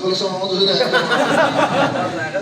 kalau sama itu sudah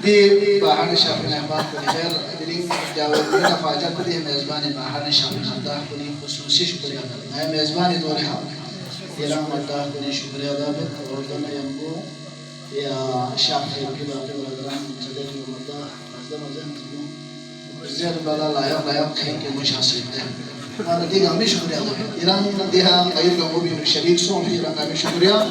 di bahan syafin ahmad khususnya jadi jawab kita fajar tadi mezban bahan syafin ahmad kuni khususi syukur ada nah mezban itu orang yang ahmad kuni syukur ada betul yang bu ya syafin kita beradaran sedang ahmad azam زير بلا لا كين مش حسيته أنا دي قامي شكريا إيران ديها غير قومي شريك صوم في إيران قامي شكريا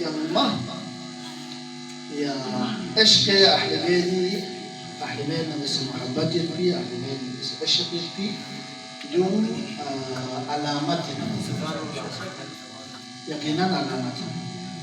كما يا عشق أهل بيتي أهل بيتنا بس محبتي في أهل بيتنا بس عشق في دون علامتنا يقينا علامتنا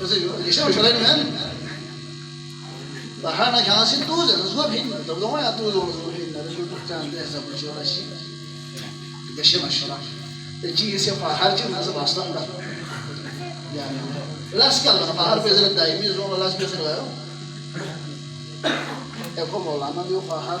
بس ليش مش علينا من بحنا كاسي توزن نزوا بين طب لو ما توزن نزوا بين نزوا بتاعنا ده زب شو راشي بس ما شاء الله تجي يسمع حاجة الناس باسطة يعني لاس كلا بحر بيزر دايمي زون لاس بيزر غيره يبقى مولانا بيو بحر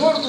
gordo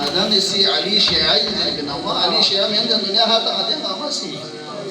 مدام يسي علي شيعي بنوا علي شيعي من الدنيا هذا هذا ما سي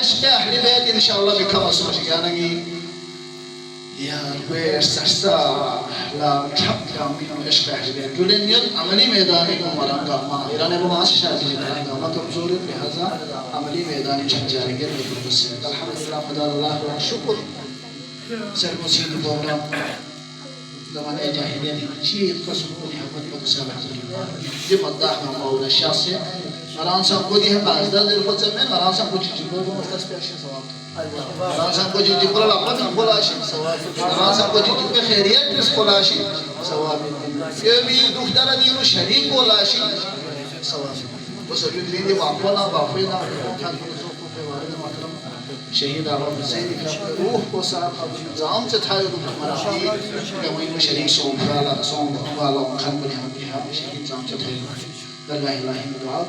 أشياء أهل بيت إن شاء الله بكم أسمع يعني يا ربي استرسا لا تحب كامين أشياء أهل بيت كلين يل عملي ميداني كمران كما إيران أبو ما أشياء تيجي مران كما تبصر بهذا عملي ميداني جنجاري كده بس الحمد لله فضل الله والشكر سر مسيد بورنا زمان جاهلين شيء قصبوني حبت بتسامح جم الضحك مولى الشاصي Naransan ko di hemazda der fatsamen naransan ko jibro mustas peşin sevap. Naransan ko jibro la qadın kulaşin sevap. Naransan ko jibro khairiyat pes kulaşin sevap. Kemi duhtara dinu şerik kulaşin sevap. Bu sebep dini vaqfana vaqfina kan kuzuku pe vardı matram şehit Arap Hüseyin ka ruh ko saab zam se thayo du marahi kemi inu şerik son wala kan ko ha şehit zam se thayo. La ilaha illallah.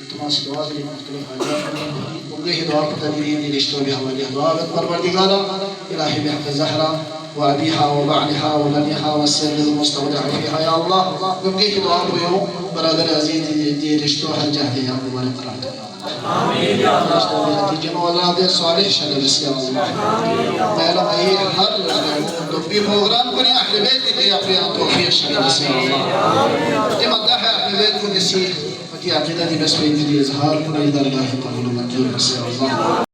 التماس دعاء لمختلف حاجات وجه دعاء تدريب للاشتراك بها دعاء بالبردقالة إلهي بحق الزهرة وأبيها وبعلها وبنيها والسر المستودع فيها يا الله وجه دعاء بيوم برادر عزيز دي الاشتراك الجهدي يا الله ونقرأ آمين يا الله تجمع الله صالح شلبس يا الله ما له أي حل دبي program كوني أهل بيت دي أبريا توفيق شلبس يا الله تمدح أهل بيت كوني سيح في عقيدتي بس بين إظهار كل إذا الله قبول منظور بس يا الله